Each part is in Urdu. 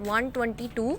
122।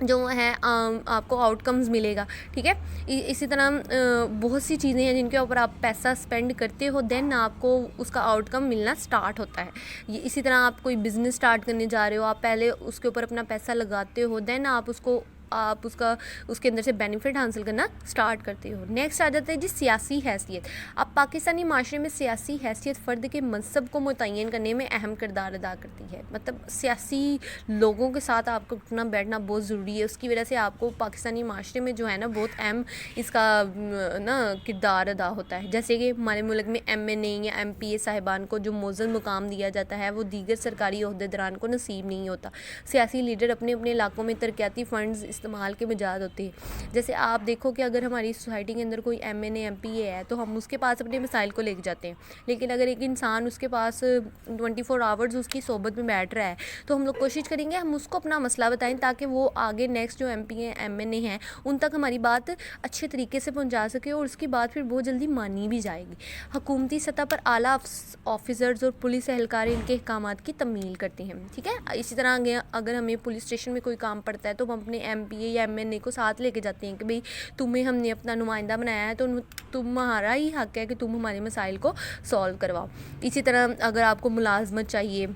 جو ہے آپ کو آؤٹ کمز ملے گا. ٹھیک ہے, اسی طرح بہت سی چیزیں ہیں جن کے اوپر آپ پیسہ اسپینڈ کرتے ہو, دین آپ کو اس کا آؤٹ کم ملنا اسٹارٹ ہوتا ہے. اسی طرح آپ کوئی بزنس اسٹارٹ کرنے جا رہے ہو, آپ پہلے اس کے اوپر اپنا پیسہ لگاتے ہو, دین آپ اس کے اندر سے بینیفٹ حاصل کرنا اسٹارٹ کرتے ہو. نیکسٹ آ جاتا ہے جی سیاسی حیثیت. اب پاکستانی معاشرے میں سیاسی حیثیت فرد کے منصب کو متعین کرنے میں اہم کردار ادا کرتی ہے. مطلب سیاسی لوگوں کے ساتھ آپ کو اٹھنا بیٹھنا بہت ضروری ہے. اس کی وجہ سے آپ کو پاکستانی معاشرے میں جو ہے نا بہت اہم اس کا نا کردار ادا ہوتا ہے. جیسے کہ ہمارے ملک میں MNA یا MPA صاحبان کو جو معزز مقام دیا جاتا ہے وہ دیگر سرکاری عہدیداران کو نصیب نہیں ہوتا. سیاسی لیڈر اپنے اپنے علاقوں میں ترقیاتی فنڈز استعمال کے مجاز ہوتے ہیں. جیسے آپ دیکھو کہ اگر ہماری سوسائٹی کے اندر کوئی MNA MPA ہے تو ہم اس کے پاس اپنے مسائل کو لے کے جاتے ہیں, لیکن اگر ایک انسان اس کے پاس 24 آورز اس کی صحبت میں بیٹھ رہا ہے تو ہم لوگ کوشش کریں گے ہم اس کو اپنا مسئلہ بتائیں تاکہ وہ آگے نیکسٹ جو MPA MNA ہیں ان تک ہماری بات اچھے طریقے سے پہنچا سکے اور اس کی بات پھر بہت جلدی مانی بھی جائے گی. حکومتی سطح پر اعلیٰ آفیسرز اور پولیس اہلکار ان کے احکامات کی تکمیل کرتے ہیں. ٹھیک ہے, اسی طرح اگر ہمیں پولیس اسٹیشن میں کوئی کام پڑتا ہے تو ہم اپنے MPA یا MNA کو ساتھ لے کے جاتے ہیں کہ بھئی تمہیں ہم نے اپنا نمائندہ بنایا ہے تو تمہارا ہی حق ہے کہ تم ہمارے مسائل کو سولو کرواؤ. اسی طرح اگر آپ کو ملازمت چاہیے,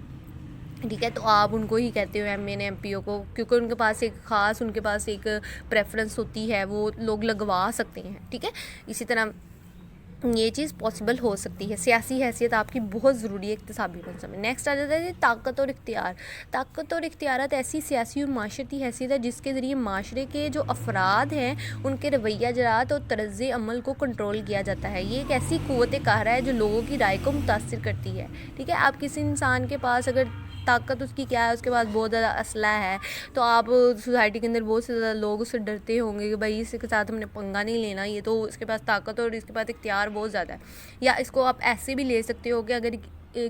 ٹھیک ہے, تو آپ ان کو ہی کہتے ہو MNA MPO کو, کیونکہ ان کے پاس ایک پریفرنس ہوتی ہے, وہ لوگ لگوا سکتے ہیں. ٹھیک ہے, اسی طرح یہ چیز پاسبل ہو سکتی ہے. سیاسی حیثیت آپ کی بہت ضروری ہے اقتصادی منصب میں. نیکسٹ آ جاتا ہے طاقت اور اختیار. طاقت اور اختیارات ایسی سیاسی اور معاشرتی حیثیت ہے جس کے ذریعے معاشرے کے جو افراد ہیں ان کے رویہ جرات اور طرز عمل کو کنٹرول کیا جاتا ہے. یہ ایک ایسی قوت قاہرہ ہے جو لوگوں کی رائے کو متاثر کرتی ہے. ٹھیک ہے, آپ کسی انسان کے پاس اگر طاقت اس کی کیا ہے, اس کے پاس بہت زیادہ اسلحہ ہے, تو آپ سوسائٹی کے اندر بہت سے زیادہ لوگ اس سے ڈرتے ہوں گے کہ بھائی اس کے ساتھ ہم نے پنگا نہیں لینا, یہ تو اس کے پاس طاقت اور اس کے پاس اختیار بہت زیادہ ہے. یا اس کو آپ ایسے بھی لے سکتے ہو کہ اگر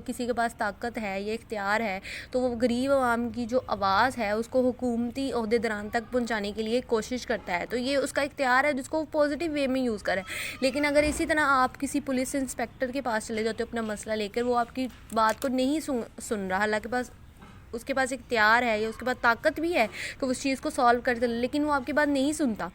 کسی کے پاس طاقت ہے یا اختیار ہے تو وہ غریب عوام کی جو آواز ہے اس کو حکومتی عہدیداران تک پہنچانے کے لیے کوشش کرتا ہے, تو یہ اس کا اختیار ہے جس کو وہ پازیٹیو وے میں یوز کرے. لیکن اگر اسی طرح آپ کسی پولیس انسپیکٹر کے پاس چلے جاتے ہو اپنا مسئلہ لے کر, وہ آپ کی بات کو نہیں سن رہا, حالانکہ اس کے پاس اختیار ہے یا اس کے پاس طاقت بھی ہے کہ اس چیز کو سالو کر دے, لیکن وہ آپ کی بات نہیں سنتا,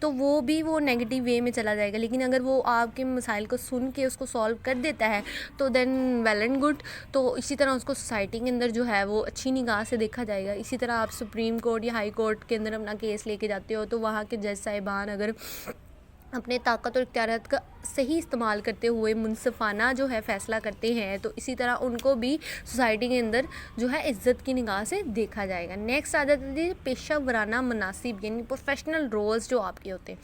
تو وہ نیگیٹیو وے میں چلا جائے گا. لیکن اگر وہ آپ کے مسائل کو سن کے اس کو سالو کر دیتا ہے تو دین ویل اینڈ گڈ. تو اسی طرح اس کو سوسائٹی کے اندر جو ہے وہ اچھی نگاہ سے دیکھا جائے گا. اسی طرح آپ سپریم کورٹ یا ہائی کورٹ کے اندر اپنا کیس لے کے جاتے ہو تو وہاں کے جج صاحبان اگر اپنے طاقت اور اختیارات کا صحیح استعمال کرتے ہوئے منصفانہ جو ہے فیصلہ کرتے ہیں تو اسی طرح ان کو بھی سوسائٹی کے اندر جو ہے عزت کی نگاہ سے دیکھا جائے گا. نیکسٹ آ جاتا ہے پیشہ ورانہ مناسب, یعنی پروفیشنل رولز جو آپ کے ہوتے ہیں.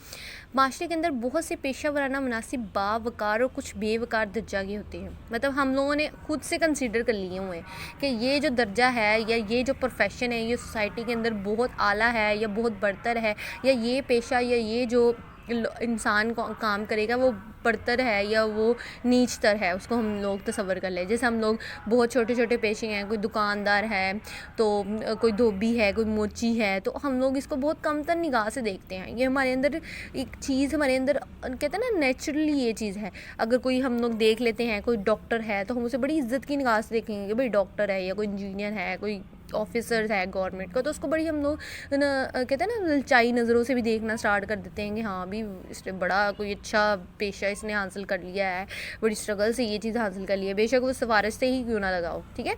معاشرے کے اندر بہت سے پیشہ ورانہ مناسب باوقار اور کچھ بے وقار درجہ کے ہوتے ہیں. مطلب ہم لوگوں نے خود سے کنسیڈر کر لیے ہوئے ہیں کہ یہ جو درجہ ہے یا یہ جو پروفیشن ہے یہ سوسائٹی کے اندر بہت اعلیٰ ہے یا بہت برتر ہے, یا یہ پیشہ یا یہ جو انسان کو کام کرے گا وہ برتر ہے یا وہ نیچ تر ہے, اس کو ہم لوگ تصور کر لیں. جیسے ہم لوگ بہت چھوٹے چھوٹے پیشے ہیں, کوئی دکاندار ہے تو کوئی دھوبی ہے, کوئی موچی ہے, تو ہم لوگ اس کو بہت کم تر نگاہ سے دیکھتے ہیں. یہ ہمارے اندر ایک چیز ہمارے اندر کہتے ہیں نا نیچرلی یہ چیز ہے. اگر کوئی ہم لوگ دیکھ لیتے ہیں کوئی ڈاکٹر ہے تو ہم اسے بڑی عزت کی نگاہ سے دیکھیں گے کہ بھائی ڈاکٹر ہے, یا کوئی انجینئر ہے, کوئی آفیسر ہے گورنمنٹ کا, تو اس کو بڑی ہم لوگ کہتے ہیں نا للچائی نظروں سے بھی دیکھنا اسٹارٹ کر دیتے ہیں کہ ہاں بھی اس نے بڑا کوئی اچھا پیشہ اس نے حاصل کر لیا ہے, بڑی اسٹرگل سے یہ چیز حاصل کر لی ہے, بے شک وہ سفارش سے ہی کیوں نہ لگاؤ. ٹھیک ہے,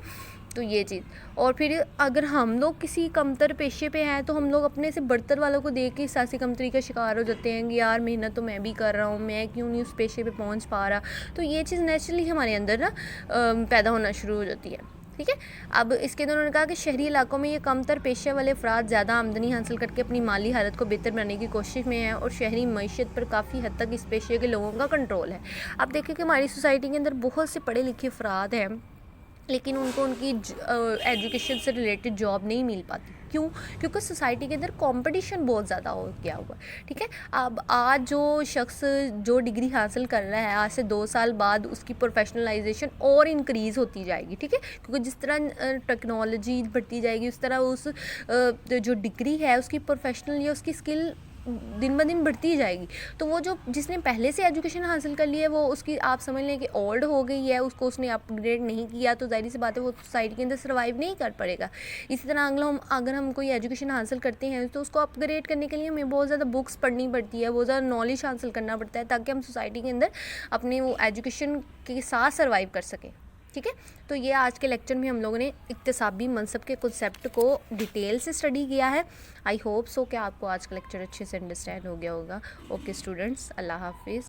تو یہ چیز. اور پھر اگر ہم لوگ کسی کمتر پیشے پہ ہیں تو ہم لوگ اپنے سے برتر والوں کو دیکھ کے سیاسی کمتری کا شکار ہو جاتے ہیں کہ یار محنت تو میں بھی کر رہا ہوں, میں کیوں نہیں اس پیشے پہ پہنچ پا رہا. تو یہ چیز نیچرلی ہمارے اندر نا پیدا ہونا شروع ہو جاتی ہے. ٹھیک ہے, اب اس کے اندر انہوں نے کہا کہ شہری علاقوں میں یہ کم تر پیشے والے افراد زیادہ آمدنی حاصل کر کے اپنی مالی حالت کو بہتر بنانے کی کوشش میں ہیں, اور شہری معیشت پر کافی حد تک اس پیشے کے لوگوں کا کنٹرول ہے. اب دیکھیں کہ ہماری سوسائٹی کے اندر بہت سے پڑھے لکھے افراد ہیں لیکن ان کو ان کی ایجوکیشن سے ریلیٹڈ جاب نہیں مل پاتی. کیوں؟ کیونکہ سوسائٹی کے اندر کمپٹیشن بہت زیادہ ہو گیا ہوا ہے. ٹھیک ہے, اب آج جو شخص جو ڈگری حاصل کر رہا ہے آج سے 2 سال بعد اس کی پروفیشنلائزیشن اور انکریز ہوتی جائے گی. ٹھیک ہے, کیونکہ جس طرح ٹیکنالوجی بڑھتی جائے گی اس طرح اس جو ڈگری ہے اس کی پروفیشنل یا اس کی اسکل دن بہ دن بڑھتی جائے گی. تو وہ جو جس نے پہلے سے ایجوکیشن حاصل کر لی ہے وہ اس کی آپ سمجھ لیں کہ اولڈ ہو گئی ہے, اس نے اپ گریڈ نہیں کیا, تو ظاہر سی بات ہے وہ سوسائٹی کے اندر سروائیو نہیں کر پڑے گا. اسی طرح اگر ہم کوئی ایجوکیشن حاصل کرتے ہیں تو اس کو اپ گریڈ کرنے کے لیے ہمیں بہت زیادہ بکس پڑھنی پڑتی ہے, بہت زیادہ نالج حاصل کرنا پڑتا ہے, تاکہ ہم سوسائٹی کے اندر اپنے وہ ایجوکیشن کے ساتھ سروائیو کر سکیں. ٹھیک ہے, تو یہ آج کے لیکچر میں ہم لوگوں نے اکتسابی منصب کے کنسیپٹ کو ڈیٹیل سے اسٹڈی کیا ہے. آئی ہوپ سو کہ آپ کو آج کا لیکچر اچھے سے انڈرسٹینڈ ہو گیا ہوگا. اوکے اسٹوڈنٹس, اللہ حافظ.